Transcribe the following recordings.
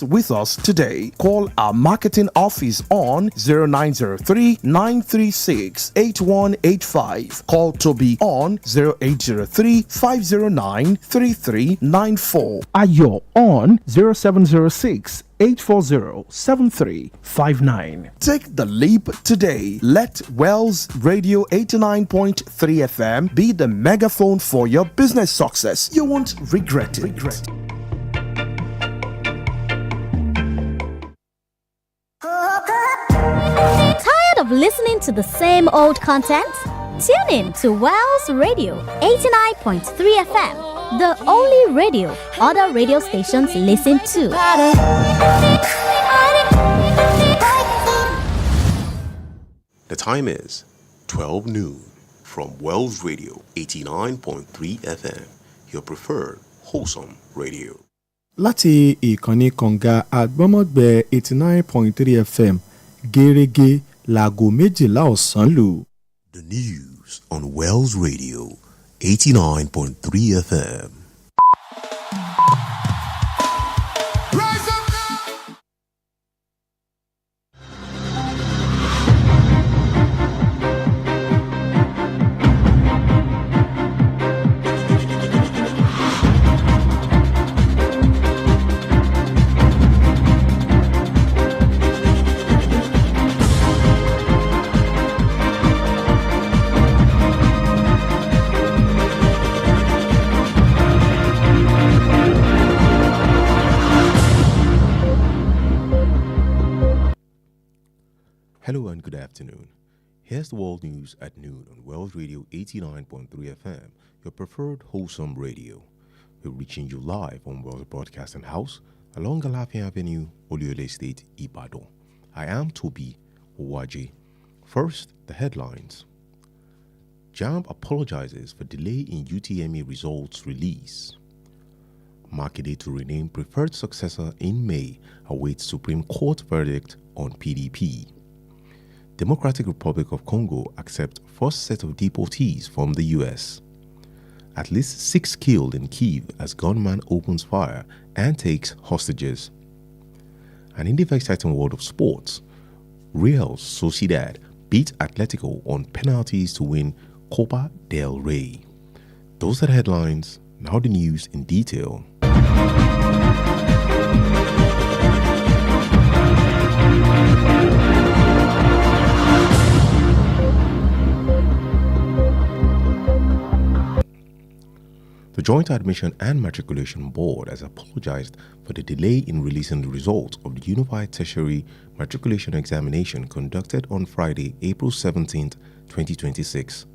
with us today. Call our marketing office on 0903 936 8185. Call Toby on 0803 509 3394. Ayo on 0706 840-7359. Take the leap today. Let Wells Radio 89.3 FM be the megaphone for your business success. You won't regret it. Tired of listening to the same old content? Tune in to Wells Radio 89.3 FM, the only radio other radio stations listen to. The time is 12 noon from Wells Radio 89.3 FM, your preferred wholesome radio. Láti ìkànnì kànga àgbọ́mọ̀gbẹ́ 89.3 FM gẹ́rẹ́gẹ́ láago méjìlá ọ̀sán lù. The news on Wells Radio 89.3 FM. Hello and good afternoon. Here's the world news at noon on Wells Radio 89.3 FM, your preferred wholesome radio. We're reaching you live on Wells Broadcasting House along Alafia Avenue, Oluyole State, Ibadan. I am Toby Owaji. First, the headlines. JAMB apologizes for delay in UTME results release. Makinde to rename preferred successor in May awaits Supreme Court verdict on PDP. Democratic Republic of Congo accept first set of deportees from the U.S. At least 6 killed in Kyiv as gunman opens fire and takes hostages. And in the very exciting world of sports, Real Sociedad beat Atletico on penalties to win Copa del Rey. Those are the headlines. Now the news in detail. The Joint Admission and Matriculation Board has apologized for the delay in releasing the results of the Unified Tertiary Matriculation Examination conducted on Friday, April 17, 2026.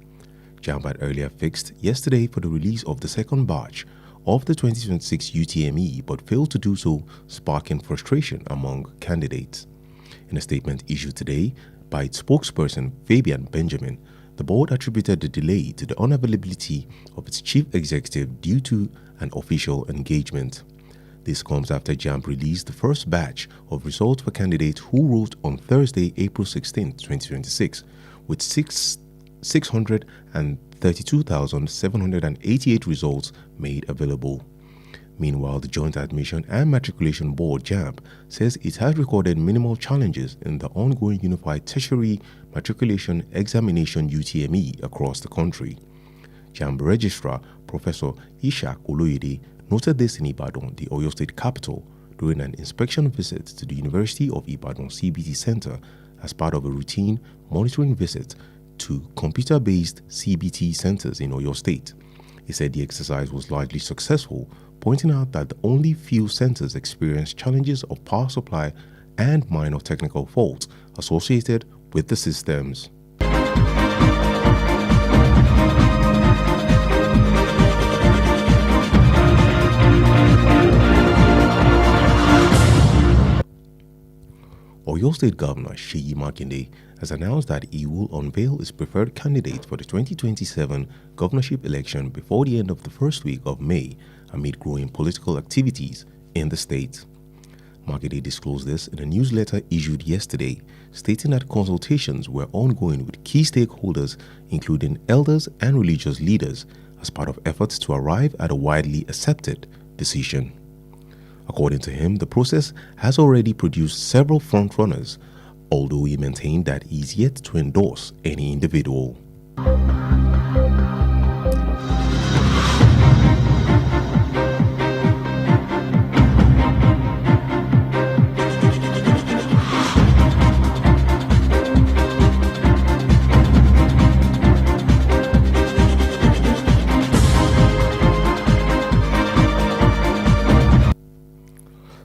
JAMB had earlier fixed yesterday for the release of the second batch of the 2026 UTME but failed to do so, sparking frustration among candidates. In a statement issued today by its spokesperson Fabian Benjamin, the board attributed the delay to the unavailability of its chief executive due to an official engagement. This comes after JAMB released the first batch of results for candidates who wrote on Thursday, April 16, 2026, with 632,788 results made available. Meanwhile, the Joint Admission and Matriculation Board, JAMB, says it has recorded minimal challenges in the ongoing Unified Tertiary Matriculation Examination UTME across the country. JAMB Registrar Professor Ishak Oloyede noted this in Ibadan, the Oyo State capital, during an inspection visit to the University of Ibadan CBT Center as part of a routine monitoring visit to computer-based CBT centers in Oyo State. He said the exercise was largely successful, pointing out that the only few centers experienced challenges of power supply and minor technical faults associated with the systems. Oyo State Governor Seyi Makinde has announced that he will unveil his preferred candidate for the 2027 governorship election before the end of the first week of May, amid growing political activities in the state. Makinde disclosed this in a newsletter issued yesterday, stating that consultations were ongoing with key stakeholders, including elders and religious leaders, as part of efforts to arrive at a widely accepted decision. According to him, the process has already produced several frontrunners, although he maintained that he is yet to endorse any individual.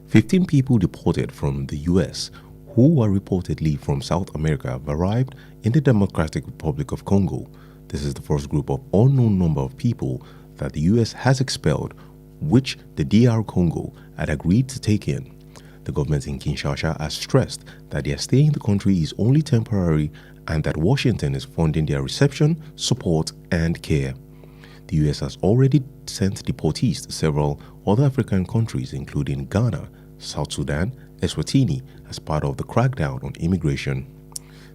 Fifteen people deported from the U.S. who were reportedly from South America have arrived in the Democratic Republic of Congo. This is the first group of unknown number of people that the U.S. has expelled, which the DR Congo had agreed to take in. The government in Kinshasa has stressed that their stay in the country is only temporary and that Washington is funding their reception, support, and care. The U.S. has already sent deportees to several other African countries, including Ghana, South Sudan, Eswatini, as part of the crackdown on immigration.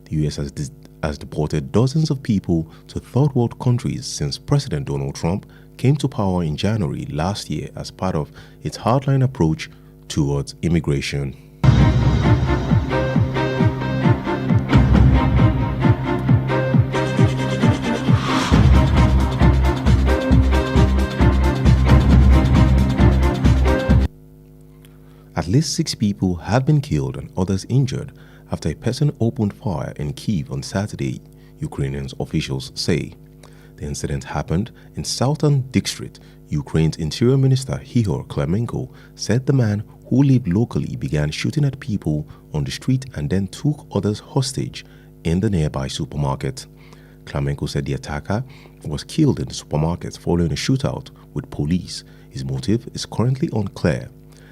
The U.S. has deported dozens of people to third world countries since President Donald Trump came to power in January last year as part of its hardline approach towards immigration. At least 6 people have been killed and others injured after a person opened fire in Kyiv on Saturday, Ukrainian officials say. The incident happened in Southern District. Ukraine's Interior Minister Ihor Klemenko said the man who lived locally began shooting at people on the street and then took others hostage in the nearby supermarket. Klemenko said the attacker was killed in the supermarket following a shootout with police. His motive is currently unclear.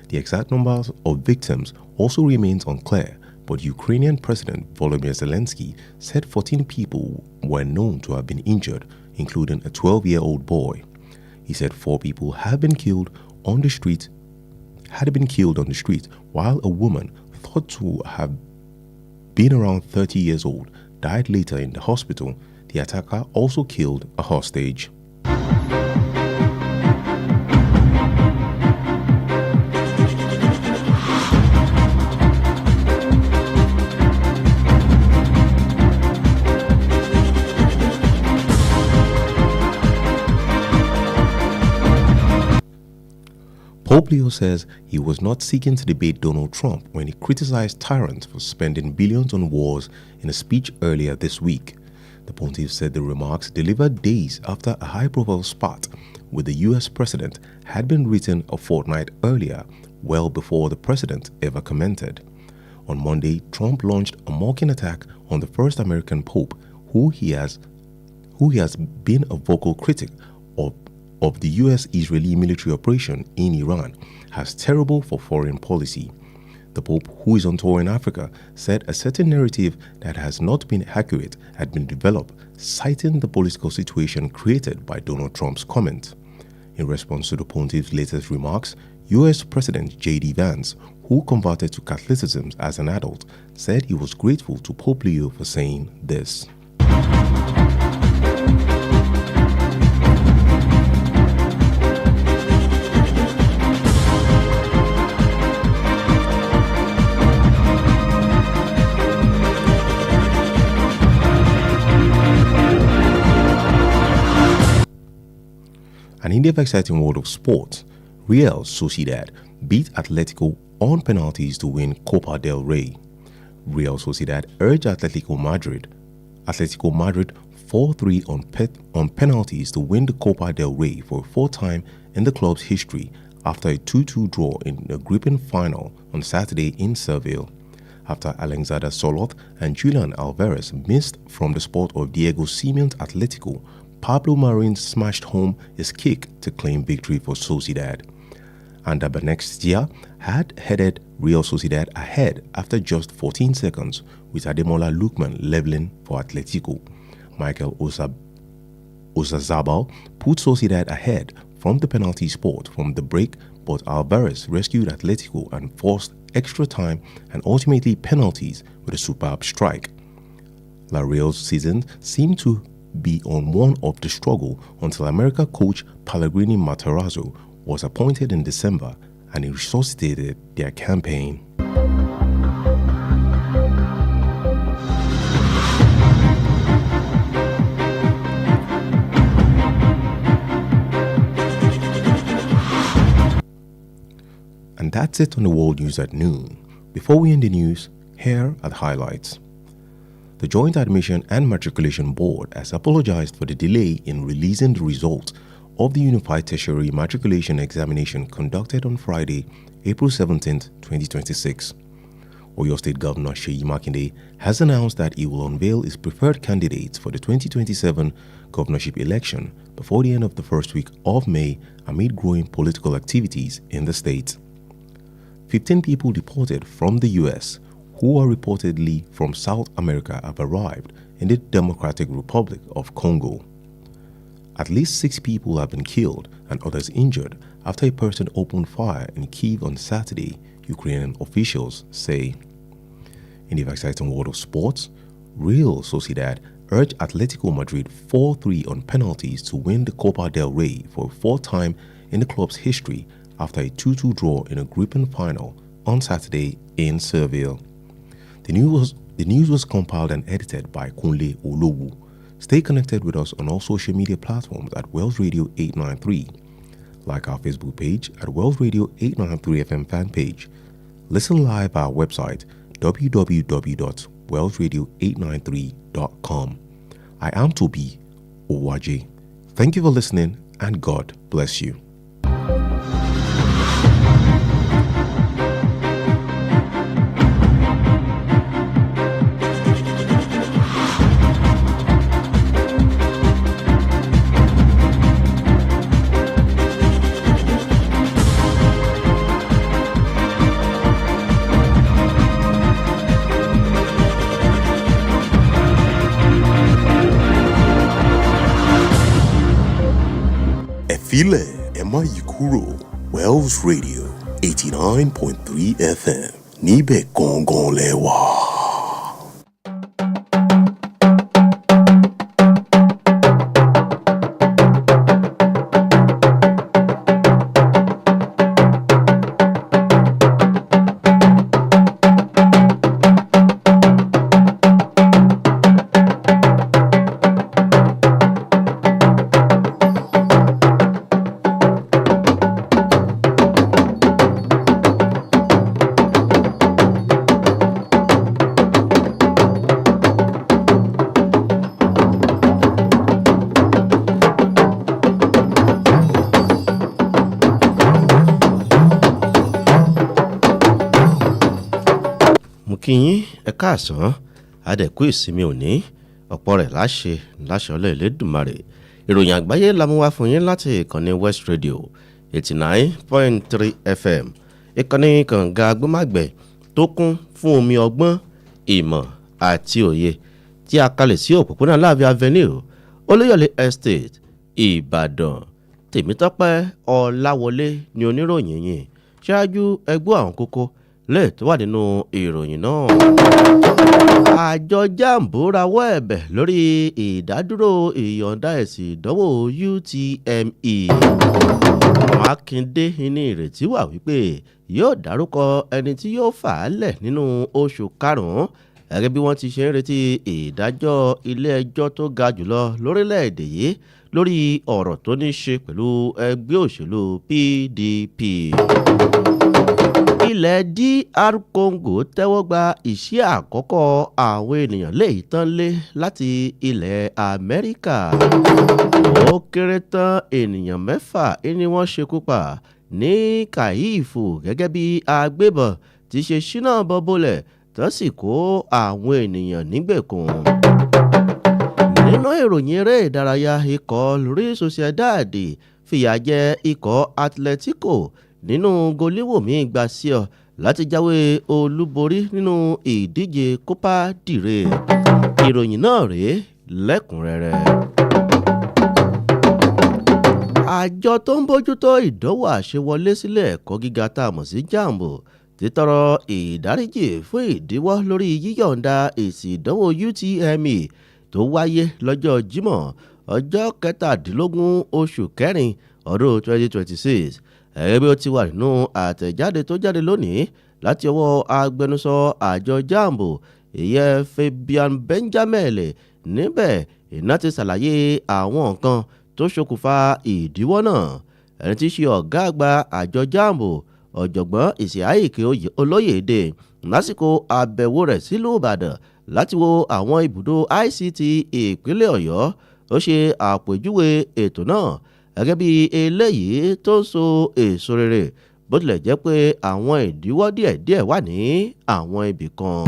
The exact numbers of victims also remains unclear, but Ukrainian President Volodymyr Zelensky said 14 people were known to have been injured, including a 12-year-old boy. He said 4 people had been killed on the street, while a woman thought to have been around 30 years old died later in the hospital. The attacker also killed a hostage. Pope Leo says he was not seeking to debate Donald Trump when he criticized tyrants for spending billions on wars in a speech earlier this week. The pontiff said the remarks, delivered days after a high-profile spat with the U.S. president, had been written a fortnight earlier, well before the president ever commented. On Monday, Trump launched a mocking attack on the first American pope, who he has been a vocal critic of the U.S.-Israeli military operation in Iran, as terrible for foreign policy. The Pope, who is on tour in Africa, said a certain narrative that has not been accurate had been developed, citing the political situation created by Donald Trump's comment. In response to the pontiff's latest remarks, U.S. President J.D. Vance, who converted to Catholicism as an adult, said he was grateful to Pope Leo for saying this. And in the exciting world of sport, Real Sociedad beat Atletico on penalties to win Copa del Rey. Real Sociedad urged Atletico Madrid 4-3 on penalties to win the Copa del Rey for a 4th time in the club's history after a 2-2 draw in a gripping final on Saturday in Seville. After Alexander Soloth and Julian Alvarez missed from the spot of Diego Simeone's Atletico, Pablo Marin smashed home his kick to claim victory for Sociedad. And Abanextia had headed Real Sociedad ahead after just 14 seconds, with Ademola Lookman leveling for Atletico. Michael Oyarzabal put Sociedad ahead from the penalty spot from the break, but Alvarez rescued Atletico and forced extra time and ultimately penalties with a superb strike. La Real's season seemed to be on one of the struggle until America coach Pellegrini Matarazzo was appointed in December and it resuscitated their campaign. And that's it on the World News at noon. Before we end the news, here are the highlights. The Joint Admission and Matriculation Board has apologized for the delay in releasing the results of the Unified Tertiary Matriculation Examination conducted on Friday, April 17, 2026. Oyo State Governor Seyi Makinde has announced that he will unveil his preferred candidates for the 2027 governorship election before the end of the first week of May amid growing political activities in the state. 15 people deported from the U.S. who are reportedly from South America have arrived in the Democratic Republic of Congo. At least 6 people have been killed and others injured after a person opened fire in Kyiv on Saturday, Ukrainian officials say. In the exciting world of sports, Real Sociedad urged Atletico Madrid 4-3 on penalties to win the Copa del Rey for a fourth time in the club's history after a 2-2 draw in a grouping final on Saturday in Seville. The news was compiled and edited by Kunle Olowu. Stay connected with us on all social media platforms at Wells Radio 893. Like our Facebook page at Wells Radio 893 FM fan page. Listen live at our website www.wellsradio893.com. I am Tobi Owaje. Thank you for listening and God bless you. Filẹ̀ ẹ má yí kúrò Wells Radio 89.3 FM níbẹ̀ gangan lẹ wà. kíyín ẹ káàsán adẹ̀kú ìsinmi òní ọ̀pọ̀ rẹ̀ láṣẹ ọlọ́ Elédùmarè ìròyìn àgbáyé la mú wá fún yín láti ìkànnì West Radio 89.3 FM ìkànnì kànga agbómágbẹ̀ tó kún fún omi ọgbọ́n ìmọ̀ àti òye tí a kalẹ̀ sí òpópónà Láàfin Avenue Olúyọ̀lé Estate Ìbàdàn Tèmítọ́pẹ́ Ọláwọlé ni oníròyìn yìí ṣáájú ẹgbọ́ àwọn kókó lẹ́ẹ̀ tó wà nínú ìròyìn náà. Àjọ Jambo rawọ́ ẹ̀bẹ̀ lórí ìdádúró ìyọ̀ǹda èsì ìdánwò UTME. Mákindé ní ìrètí wà wípé yóò dárúkọ ẹni tí yóò fà á lẹ̀ nínú oṣù karùn-ún gẹ́gẹ́ bí wọ́n ti ṣe ń retí ìdájọ́ ilé ẹjọ́ tó ga jùlọ lórílẹ̀‐èdè yìí lórí ọ̀rọ̀ tó ní ṣe pẹ̀lú ẹgbẹ́ òṣèlú PDP. Ilẹ̀ DR Congo tẹ́wọ́ gba ìṣẹ́ àkọ́kọ́ àwọn ènìyàn léyìí tán lé láti ilẹ̀ Amẹ́ríkà. Ó kéré tán ènìyàn 6 ni wọ́n ṣekú pa ní Kàyífù gẹ́gẹ́ bí agbébọn ti ṣe ṣínà bọ́bọ́lẹ̀ tó sì kó àwọn ènìyàn nígbèkùn. Nínú ìròyìn eré ìdárayá ikọ̀ Real Sociedad fìyà jẹ ikọ̀ Atletico nínú goliwomi Igbacio láti jáwé olúborí nínú ìdíje Copa del Rey. Ìròyìn náà rèé lẹ́kùnrẹ́rẹ́. Àjọ tó ń bójútó ìdánwò àṣewọlé sílé ẹ̀kọ́ gíga tá a mọ̀ sí Jambo ti tọrọ ìdáríjì fún ìdíwọ́ lórí yíyọ̀ǹda èsì ìdánwò UTME tó wáyé lọ́jọ́ Jímọ̀ ọjọ́ 17 oṣù kẹrin ọdún 2026 ẹ̀rẹ́ bí ó ti wà nínú àtẹ̀jáde tó jáde lónìí láti ọwọ́ agbẹnusọ àjọ jambo ìyẹn Fabian Benjamin níbẹ̀ iná ti ṣàlàyé àwọn nǹkan tó ṣokùnfà ìdíwọ́ náà. ẹni tí í ṣe ọ̀gá àgbà àjọ jambo ọ̀jọ̀gbọ́n Ìsìáìkì Olóyèdè lásìkò àbẹ̀wò rẹ̀ sílùú Ìbàdàn láti wo àwọn ibùdó ICT ìpínlẹ̀ Ọ̀yọ́ ó ṣe àpèjúwe ètò náà gẹ́gẹ́ bí eléyìí tó ń so èso rere bó tilẹ̀ jẹ́ pé àwọn ìdíwọ́ díẹ̀díẹ̀ wà ní àwọn ibì kan.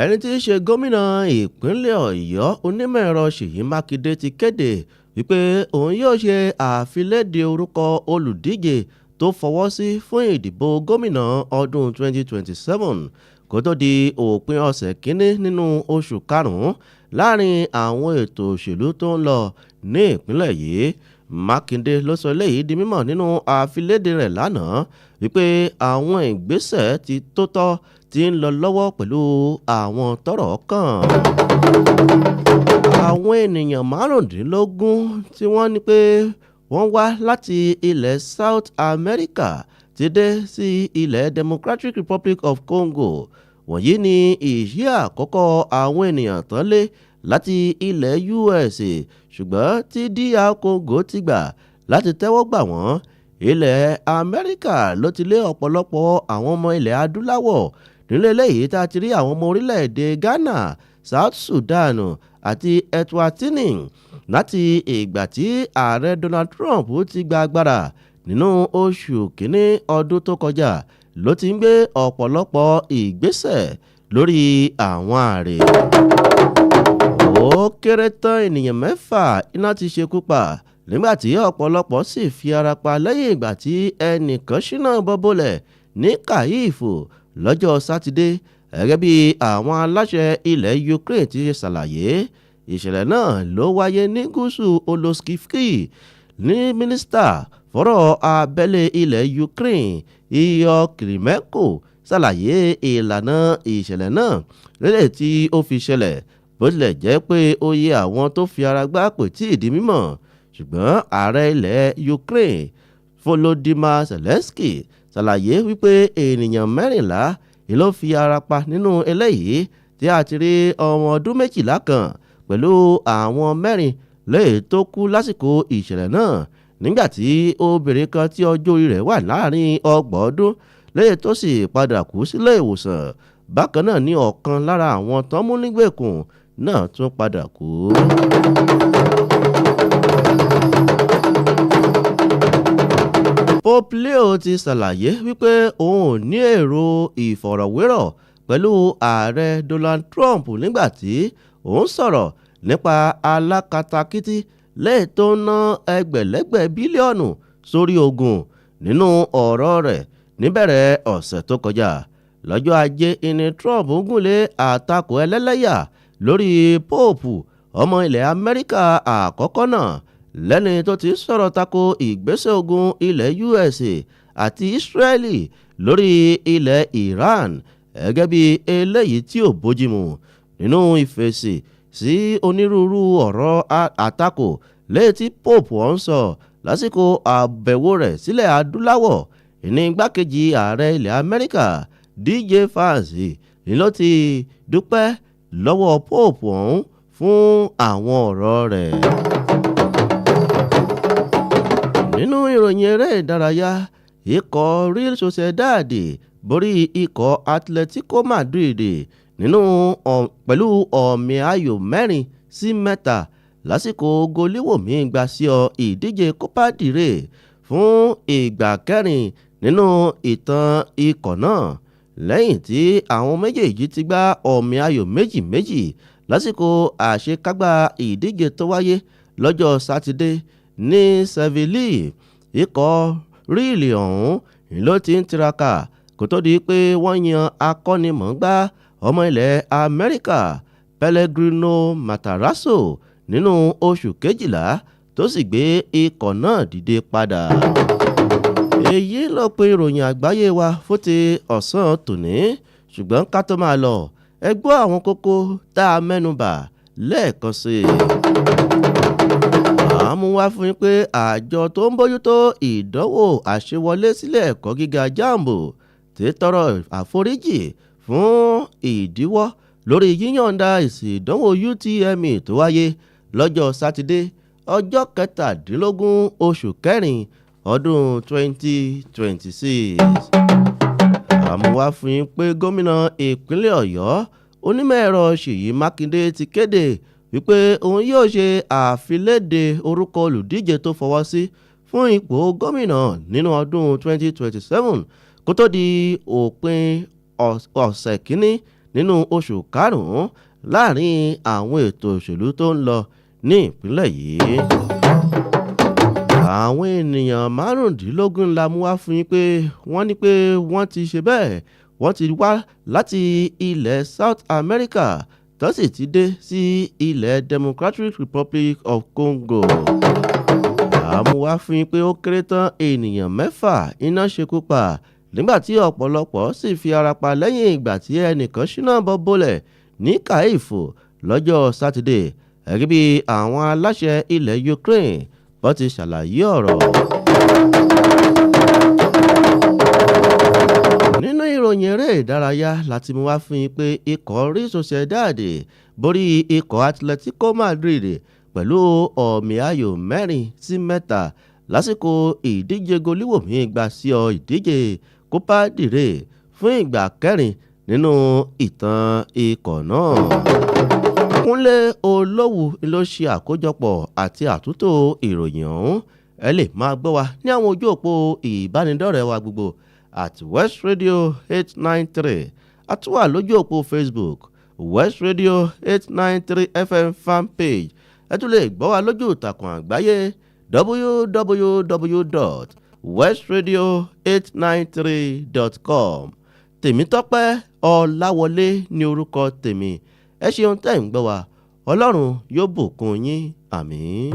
ẹni tí í ṣe gómìnà ìpínlẹ̀ Ọ̀yọ́ onímọ̀ ẹ̀rọ Ṣèyí Mákindé ti kéde wípé òun yóò ṣe àfiléde orúkọ olùdíje tó fọwọ́ sí fún ìdìbò gómìnà ọdún 2027 kó tó di òpin ọ̀sẹ̀ kínní nínú oṣù karùn-ún láàrin àwọn ètò òṣèlú tó ń lọ ní ìpínlẹ̀ yìí. Mákindé ló sọ eléyìí di mímọ̀ nínú àfiléde rẹ̀ lánàá wípé àwọn ìgbésẹ̀ ti tó tọ́ ti ń lọ lọ́wọ́ pẹ̀lú àwọn tọ́rọ̀ kàn. àwọn ènìyàn márùndínlógún tí wọ́n ní pé wọ́n wá láti ilẹ̀ South America ti dé sí ilẹ̀ Democratic Republic of Congo. wọ̀nyí ni ìṣí àkọ́kọ́ àwọn ènìyàn tán lé láti ilẹ̀ US ṣùgbọ́n tí DR Congo ti gbà láti tẹ́wọ́ gbà wọ́n. ilẹ̀ Amẹ́ríkà ló ti lé ọ̀pọ̀lọpọ̀ àwọn ọmọ ilẹ̀ adúláwọ̀ nílé eléyìí tá a ti rí àwọn ọmọ orílẹ̀-èdè Ghana, South Sudan àti Eswatini láti ìgbà tí ààrẹ Donald Trump ti gba agbára nínú oṣù kínní ọdún tó kọjá ló ti ń gbé ọ̀pọ̀lọpọ̀ ìgbésẹ̀ lórí àwọn ààrẹ. ó kéré tán ènìyàn 6 iná ti ṣekú pa nígbàtí ọ̀pọ̀lọpọ̀ sì fi ara pa lẹ́yìn ìgbà tí ẹnìkan ṣínà bọ́bọ́lẹ̀ ní Kàyífù lọ́jọ́ Sátidé gẹ́gẹ́ bí àwọn aláṣẹ ilẹ̀ Ukraine ti ṣe ṣàlàyé. ìṣẹ̀lẹ̀ náà ló wáyé ní gúúsù Olóskivki ní mínísítà fọ́rọ̀ abẹ́lé ilẹ̀ Ukraine Iyọ̀ Kirimenko ṣàlàyé ìlànà ìṣẹ̀lẹ̀ náà lélẹ̀ tí ó fi ṣẹlẹ̀ bó tilẹ̀ jẹ́ pé oyè àwọn tó fi ara gbá kò tí ì di mímọ̀ ṣùgbọ́n ààrẹ ilẹ̀ Ukraine Volodymyr Zelensky ṣàlàyé wípé ènìyàn 14 ló fi ara pa nínú eléyìí tí a ti rí ọmọ ọdún 12 kan pẹ̀lú àwọn 4 lẹ́yìn tó kú lásìkò ìṣẹ̀lẹ̀ náà nígbàtí obìnrin kan tí ọjọ́ orí rẹ̀ wà láàrin 30 ọdún lẹ́yìn tó sì padà kú sílé ìwòsàn. bákan náà ní ọ̀kan lára àwọn tó mú nígbèkùn náà tún padà kú. Pope Leo ti ṣàlàyé wípé òun ò ní èrò ìfọ̀rọ̀wérọ̀ pẹ̀lú ààrẹ Donald Trump nígbàtí òun sọ̀rọ̀ nípa alákatakítí lẹ́yìn tó ń ná ẹgbẹ̀lẹ́gbẹ̀ bílíọ̀nù sórí ogun nínú ọ̀rọ̀ rẹ̀ níbẹ̀rẹ̀ ọ̀sẹ̀ tó kọjá. lọ́jọ́ ajé ìní Trump gúnlé àtakò ẹlẹ́lẹ́yà lórí Pope ọmọ ilẹ̀ Amẹ́ríkà àkọ́kọ́ náà lẹ́ni tó ti sọ̀rọ̀ tako ìgbésẹ̀ ogun ilẹ̀ US àti Israeli lórí ilẹ̀ Iran gẹ́gẹ́ bí eléyìí tí ò bójúmu. nínú ìfèsì sí onírúurú ọ̀rọ̀ àtakò lẹ́yìn tí Pope ọ̀hún sọ lásìkò àbẹ̀wò rẹ̀ sílẹ̀ adúláwọ̀ ìní igbákejì ààrẹ ilẹ̀ Amẹ́ríkà DJ Vance ni ló ti dúpẹ́ lọ́wọ́ Pope ọ̀hún fún àwọn ọ̀rọ̀ rẹ̀. nínú ìròyìn eré ìdárayá ikọ̀ Real Sociedad borí ikọ̀ Atletico Madrid pẹ̀lú ọ̀mì ayò 4-3 lásìkò goliwomi gbà sí ìdíje Copa del Rey fún ìgbà 4 nínú ìtàn ikọ̀ náà lẹ́yìn tí àwọn méjèèjì ti gbá ọ̀mì ayò 2-2 lásìkò àṣekágbá ìdíje tó wáyé lọ́jọ́ Sátidé ní Seville. ikọ̀ Real ọ̀hún ló ti ń tiraka kó tó di pé wọ́n yan akọ́nimọ̀ọ́gbá ọmọ ilẹ̀ Amẹ́ríkà Pellegrino Matarazzo nínú oṣù kejìlá tó sì gbé ikọ̀ náà dìde padà. èyí ló pe ìròyìn àgbáyé wa fún ti ọ̀sán tòní ṣùgbọ́n ká tó máa lọ ẹ gbọ́ àwọn kókó tá a mẹ́nubà lẹ́ẹ̀kan sí i. àmú wá fún yín pé àjọ tó ń bójútó ìdánwò àṣewọlé sílé ẹ̀kọ́ gíga jambo ti tọrọ àforíjì fún ìdíwọ́ lórí yíyànda èsì ìdánwò UTME tó wáyé lọ́jọ́ sátidé ọjọ́ 17 oṣù kẹrin ọdún 2026. àmú wá fún yín pé gómìnà ìpínlẹ̀ ọ̀yọ́ onímọ̀-ẹ̀rọ ṣèyí mákindé ti kéde wípé òun yóò ṣe àfiléde orúkọ olùdíje tó fọwọ́ sí fún ipò gómìnà nínú ọdún 2027 kó tó di òpin ọ̀sẹ̀ kínní nínú oṣù karùn-ún láàrin àwọn ètò òṣèlú tó ń lọ ní ìpínlẹ̀ yìí. àwọn ènìyàn márùndínlógún la mú wá fún yín pé wọ́n ní pé wọ́n ti ṣe bẹ́ẹ̀ wọ́n ti wá láti ilẹ̀ South America tó sì ti dé sí ilẹ̀ Democratic Republic of Congo. àmú wá fún yín pé ó kéré tán ènìyàn 6 iná ṣekú pa nígbà tí ọ̀pọ̀lọpọ̀ sì fi ara pa lẹ́yìn ìgbà tí ẹnìkan ṣínà bọ́ bólẹ̀ ní Kàífò lọ́jọ́ sátidé gẹ́gẹ́ bí àwọn aláṣẹ ilẹ̀ Ukraine bó ti ṣàlàyé ọ̀rọ̀. nínú ìròyìn eré ìdárayá láti mú wá fún yín pé ikọ̀ Real Sociedad borí ikọ̀ Atletico Madrid pẹ̀lú ọ̀mì ayò 4-3 lásìkò ìdíje goliwomi gba sí ọ ìdíje Copa del Rey fún ìgbà kẹrin nínú ìtàn ikọ̀ náà. Kúnlé Olówù ló ṣe àkójọpọ̀ àti àtúntò ìròyìn ọ̀hún. Ẹ lè máa gbọ́ wa ní àwọn ojú òpó ìbánidọ́rẹ̀ẹ́ wa gbogbo at West Radio 893 àtúwà lójú òpó Facebook West Radio 893 FM fanpage. Ẹ tún lè gbọ́ wa lójú ìtàkùn àgbáyé www.westradio893.com. Tèmítọ́pẹ́ Ọláwọlé ní orúkọ tèmi. Ẹ ṣeun tẹ́ ń gbọ́ wa. Ọlọ́run yóò bùkún yín. Àmín.